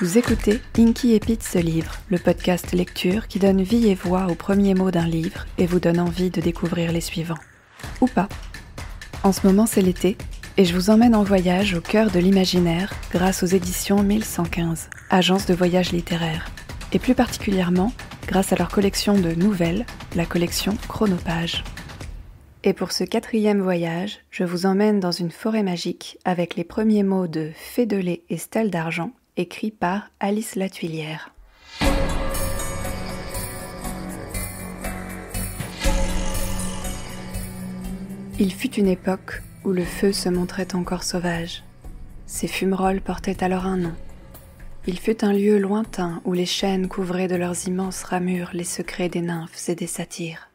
Vous écoutez Inky et Pete se livrent, le podcast lecture qui donne vie et voix aux premiers mots d'un livre et vous donne envie de découvrir les suivants. Ou pas. En ce moment c'est l'été, et je vous emmène en voyage au cœur de l'imaginaire grâce aux éditions 1115, agence de voyage littéraire, et plus particulièrement grâce à leur collection de nouvelles, la collection Chronopage. Et pour ce 4e voyage, je vous emmène dans une forêt magique avec les premiers mots de Fée de lait et Stèle d'argent, écrit par Alice Lathuilière. Il fut une époque où le feu se montrait encore sauvage. Ses fumerolles portaient alors un nom. Il fut un lieu lointain où les chênes couvraient de leurs immenses ramures les secrets des nymphes et des satyres.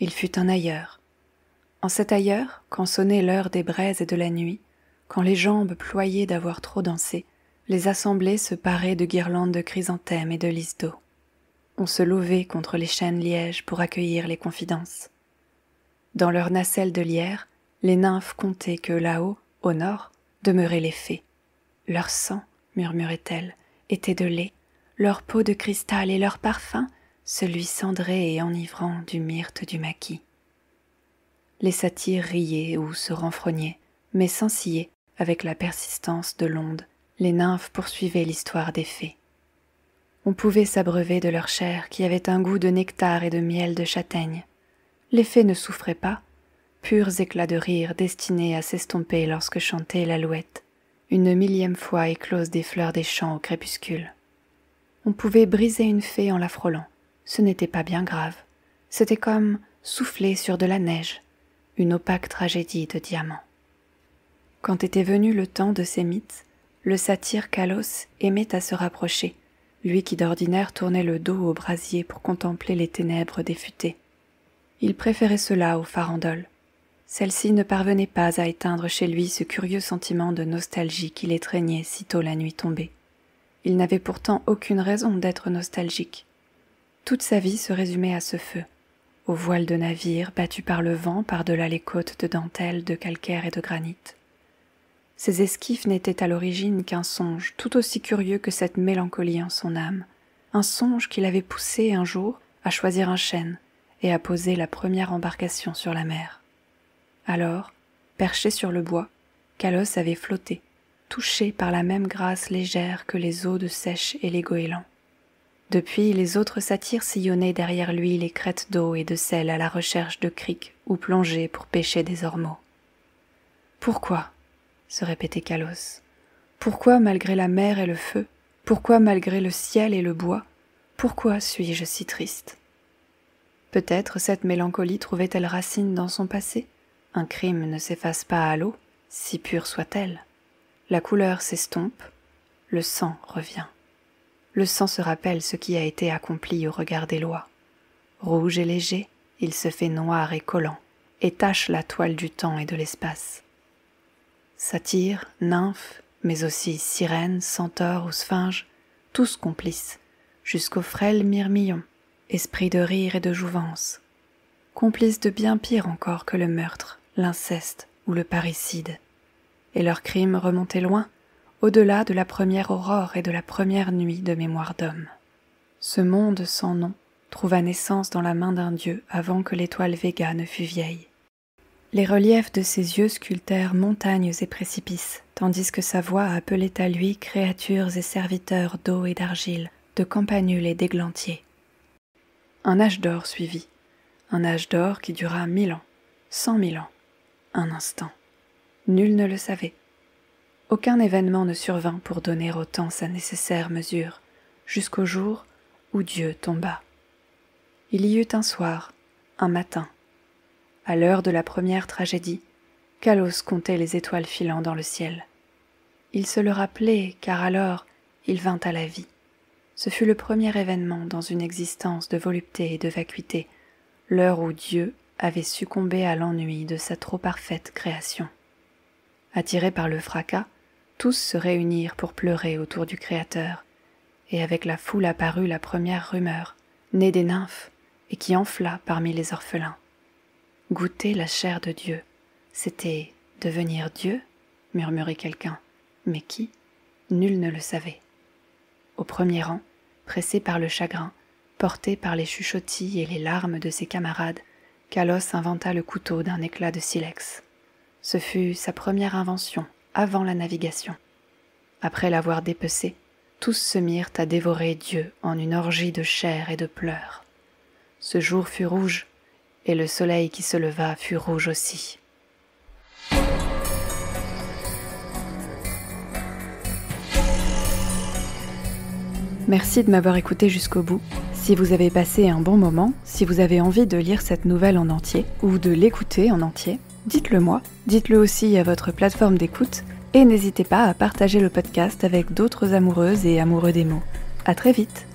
Il fut un ailleurs. En cet ailleurs, quand sonnait l'heure des braises et de la nuit, quand les jambes ployaient d'avoir trop dansé, les assemblées se paraient de guirlandes de chrysanthèmes et de lys d'eau. On se levait contre les chênes lièges pour accueillir les confidences. Dans leurs nacelles de lierre, les nymphes comptaient que là-haut, au nord, demeuraient les fées. Leur sang, murmurait-elle, était de lait, leur peau de cristal et leur parfum, celui cendré et enivrant du myrte du maquis. Les satyres riaient ou se renfrognaient, mais sans scier, avec la persistance de l'onde, les nymphes poursuivaient l'histoire des fées. On pouvait s'abreuver de leur chair qui avait un goût de nectar et de miel de châtaigne. Les fées ne souffraient pas, purs éclats de rire destinés à s'estomper lorsque chantait l'alouette, une millième fois éclose des fleurs des champs au crépuscule. On pouvait briser une fée en la frôlant, ce n'était pas bien grave, c'était comme souffler sur de la neige, une opaque tragédie de diamants. Quand était venu le temps de ces mythes, le satyre Kalos aimait à se rapprocher, lui qui d'ordinaire tournait le dos au brasier pour contempler les ténèbres des futaies. Il préférait cela aux farandoles. Celle-ci ne parvenait pas à éteindre chez lui ce curieux sentiment de nostalgie qui l'étreignait sitôt la nuit tombée. Il n'avait pourtant aucune raison d'être nostalgique. Toute sa vie se résumait à ce feu, aux voiles de navires battus par le vent par-delà les côtes de dentelle, de calcaire et de granit. Ces esquifs n'étaient à l'origine qu'un songe tout aussi curieux que cette mélancolie en son âme, un songe qui l'avait poussé un jour à choisir un chêne et à poser la première embarcation sur la mer. Alors, perché sur le bois, Kalos avait flotté, touché par la même grâce légère que les eaux de Sèche et les goélands. Depuis, les autres satyres sillonnaient derrière lui les crêtes d'eau et de sel à la recherche de criques ou plongeaient pour pêcher des ormeaux. Pourquoi ? Se répétait Kalos. Pourquoi malgré la mer et le feu ? Pourquoi malgré le ciel et le bois ? Pourquoi suis-je si triste ? Peut-être cette mélancolie trouvait-elle racine dans son passé ? Un crime ne s'efface pas à l'eau, si pure soit-elle. La couleur s'estompe, le sang revient. Le sang se rappelle ce qui a été accompli au regard des lois. Rouge et léger, il se fait noir et collant, et tache la toile du temps et de l'espace. Satyres, nymphes, mais aussi sirènes, centaures ou sphinges, tous complices, jusqu'aux frêles myrmillons, esprits de rire et de jouvence, complices de bien pire encore que le meurtre, l'inceste ou le parricide. Et leurs crimes remontaient loin, au-delà de la première aurore et de la première nuit de mémoire d'homme. Ce monde sans nom trouva naissance dans la main d'un dieu avant que l'étoile Véga ne fût vieille. Les reliefs de ses yeux sculptèrent montagnes et précipices, tandis que sa voix appelait à lui créatures et serviteurs d'eau et d'argile, de campanules et d'églantiers. Un âge d'or suivit, un âge d'or qui dura 1000 ans, 100 000 ans, un instant. Nul ne le savait. Aucun événement ne survint pour donner au temps sa nécessaire mesure, jusqu'au jour où Dieu tomba. Il y eut un soir, un matin. À l'heure de la première tragédie, Kalos comptait les étoiles filant dans le ciel. Il se le rappelait, car alors il vint à la vie. Ce fut le premier événement dans une existence de volupté et de vacuité, l'heure où Dieu avait succombé à l'ennui de sa trop parfaite création. Attirés par le fracas, tous se réunirent pour pleurer autour du Créateur, et avec la foule apparut la première rumeur, née des nymphes, et qui enfla parmi les orphelins. Goûter la chair de Dieu, c'était devenir Dieu, murmurait quelqu'un, mais qui ? Nul ne le savait. au premier rang, pressé par le chagrin, porté par les chuchotis et les larmes de ses camarades, Kalos inventa le couteau d'un éclat de silex. Ce fut sa première invention, avant la navigation. Après l'avoir dépecé, tous se mirent à dévorer Dieu en une orgie de chair et de pleurs. Ce jour fut rouge, et le soleil qui se leva fut rouge aussi. Merci de m'avoir écouté jusqu'au bout. Si vous avez passé un bon moment, si vous avez envie de lire cette nouvelle en entier, ou de l'écouter en entier, dites-le moi, dites-le aussi à votre plateforme d'écoute, et n'hésitez pas à partager le podcast avec d'autres amoureuses et amoureux des mots. À très vite!